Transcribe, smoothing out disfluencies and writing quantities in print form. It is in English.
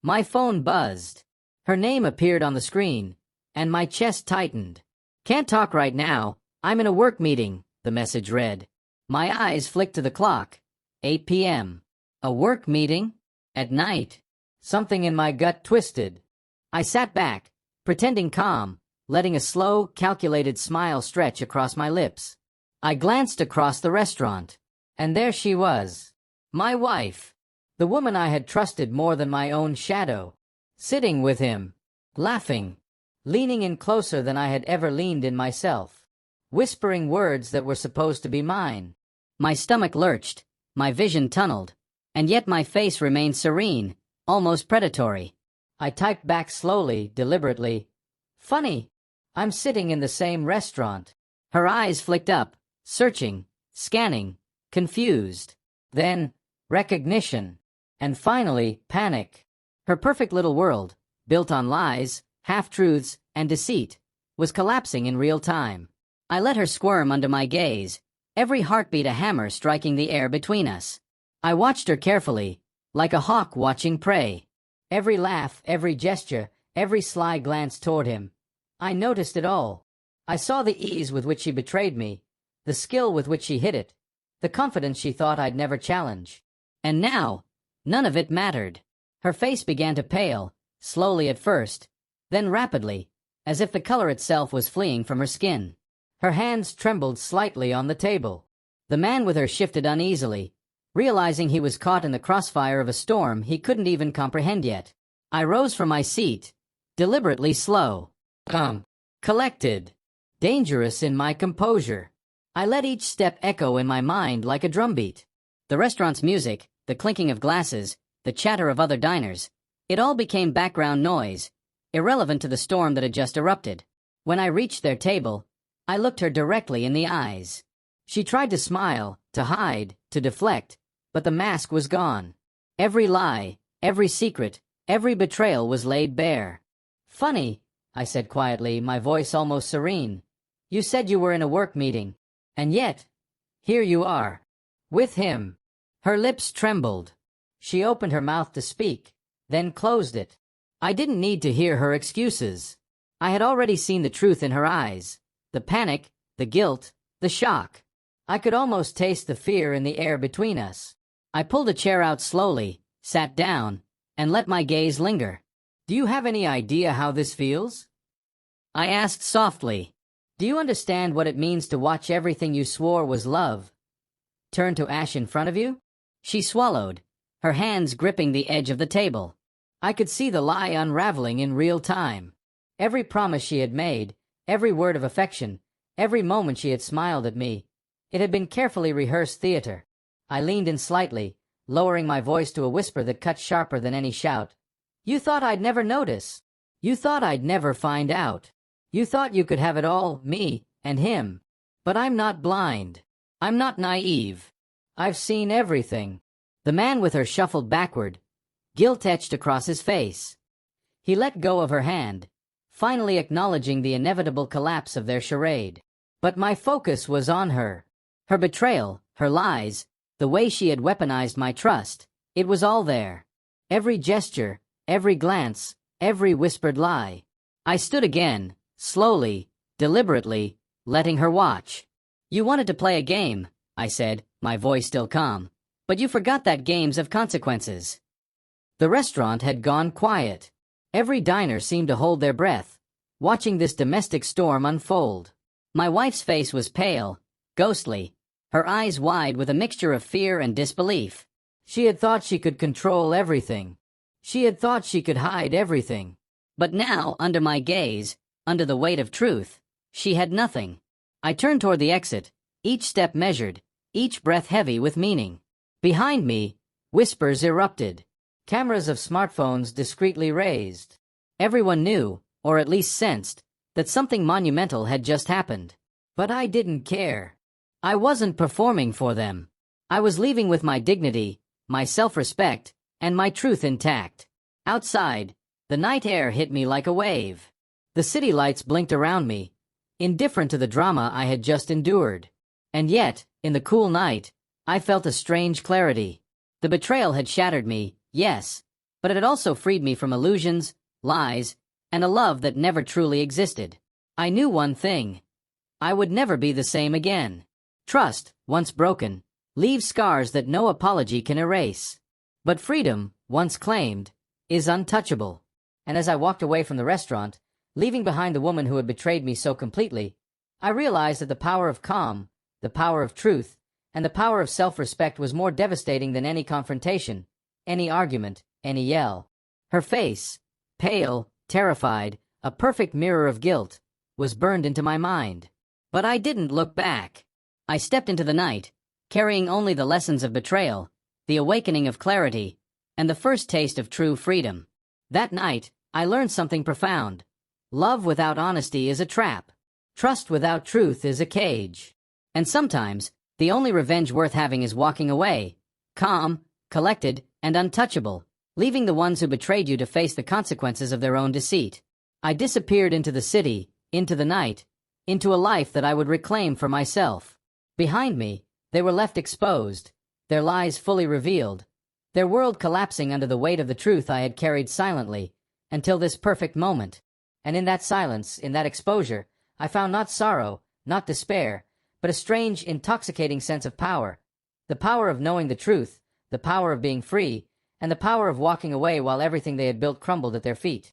My phone buzzed. Her name appeared on the screen, and my chest tightened. "Can't talk right now. I'm in a work meeting," the message read. My eyes flicked to the clock. 8 p.m. A work meeting? At night? Something in my gut twisted. I sat back, pretending calm, letting a slow, calculated smile stretch across my lips. I glanced across the restaurant, and there she was. My wife. The woman I had trusted more than my own shadow. Sitting with him. Laughing. Leaning in closer than I had ever leaned in myself. Whispering words that were supposed to be mine. My stomach lurched, my vision tunneled, and yet my face remained serene, almost predatory. I typed back slowly, deliberately. "Funny. I'm sitting in the same restaurant." Her eyes flicked up, searching, scanning, confused. Then, recognition. And finally, panic. Her perfect little world, built on lies, half-truths, and deceit, was collapsing in real time. I let her squirm under my gaze, every heartbeat a hammer striking the air between us. I watched her carefully, like a hawk watching prey. Every laugh, every gesture, every sly glance toward him. I noticed it all. I saw the ease with which she betrayed me, the skill with which she hid it, the confidence she thought I'd never challenge. And now, none of it mattered. Her face began to pale, slowly at first, then rapidly, as if the color itself was fleeing from her skin. Her hands trembled slightly on the table. The man with her shifted uneasily, realizing he was caught in the crossfire of a storm he couldn't even comprehend yet. I rose from my seat, deliberately slow, calm, collected, dangerous in my composure. I let each step echo in my mind like a drumbeat. The restaurant's music, the clinking of glasses, the chatter of other diners, it all became background noise, irrelevant to the storm that had just erupted. When I reached their table, I looked her directly in the eyes. She tried to smile, to hide, to deflect, but the mask was gone. Every lie, every secret, every betrayal was laid bare. "Funny," I said quietly, my voice almost serene. "You said you were in a work meeting. And yet, here you are. With him." Her lips trembled. She opened her mouth to speak, then closed it. I didn't need to hear her excuses. I had already seen the truth in her eyes. The panic, the guilt, the shock. I could almost taste the fear in the air between us. I pulled a chair out slowly, sat down, and let my gaze linger. "Do you have any idea how this feels?" I asked softly. "Do you understand what it means to watch everything you swore was love turn to ash in front of you?" She swallowed, her hands gripping the edge of the table. I could see the lie unraveling in real time. Every promise she had made, every word of affection, every moment she had smiled at me, it had been carefully rehearsed theater. I leaned in slightly, lowering my voice to a whisper that cut sharper than any shout. "You thought I'd never notice. You thought I'd never find out. You thought you could have it all, me and him. But I'm not blind. I'm not naive. I've seen everything." The man with her shuffled backward, guilt etched across his face. He let go of her hand, finally acknowledging the inevitable collapse of their charade. But my focus was on her. Her betrayal, her lies, the way she had weaponized my trust, it was all there. Every gesture, every glance, every whispered lie. I stood again, slowly, deliberately, letting her watch. "You wanted to play a game," I said, my voice still calm. "But you forgot that games have consequences." The restaurant had gone quiet. Every diner seemed to hold their breath, watching this domestic storm unfold. My wife's face was pale, ghostly, her eyes wide with a mixture of fear and disbelief. She had thought she could control everything. She had thought she could hide everything. But now, under my gaze, under the weight of truth, she had nothing. I turned toward the exit, each step measured, each breath heavy with meaning. Behind me, whispers erupted. Cameras of smartphones discreetly raised. Everyone knew, or at least sensed, that something monumental had just happened. But I didn't care. I wasn't performing for them. I was leaving with my dignity, my self-respect, and my truth intact. Outside, the night air hit me like a wave. The city lights blinked around me, indifferent to the drama I had just endured. And yet, in the cool night, I felt a strange clarity. The betrayal had shattered me, yes, But it had also freed me from illusions, lies, and a love that never truly existed. I knew one thing. I would never be the same again. Trust, once broken, leaves scars that no apology can erase. But freedom, once claimed, is untouchable. And as I walked away from the restaurant, leaving behind the woman who had betrayed me so completely, I realized that the power of calm, the power of truth, and the power of self-respect was more devastating than any confrontation, any argument, any yell. Her face, pale, terrified, a perfect mirror of guilt, was burned into my mind. But I didn't look back. I stepped into the night, carrying only the lessons of betrayal, the awakening of clarity, and the first taste of true freedom. That night, I learned something profound. Love without honesty is a trap. Trust without truth is a cage. And sometimes, the only revenge worth having is walking away, calm, collected, and untouchable, leaving the ones who betrayed you to face the consequences of their own deceit. I disappeared into the city, into the night, into a life that I would reclaim for myself. Behind me, they were left exposed, their lies fully revealed, their world collapsing under the weight of the truth I had carried silently, until this perfect moment. And in that silence, in that exposure, I found not sorrow, not despair, but a strange, intoxicating sense of power. The power of knowing the truth, the power of being free, and the power of walking away while everything they had built crumbled at their feet.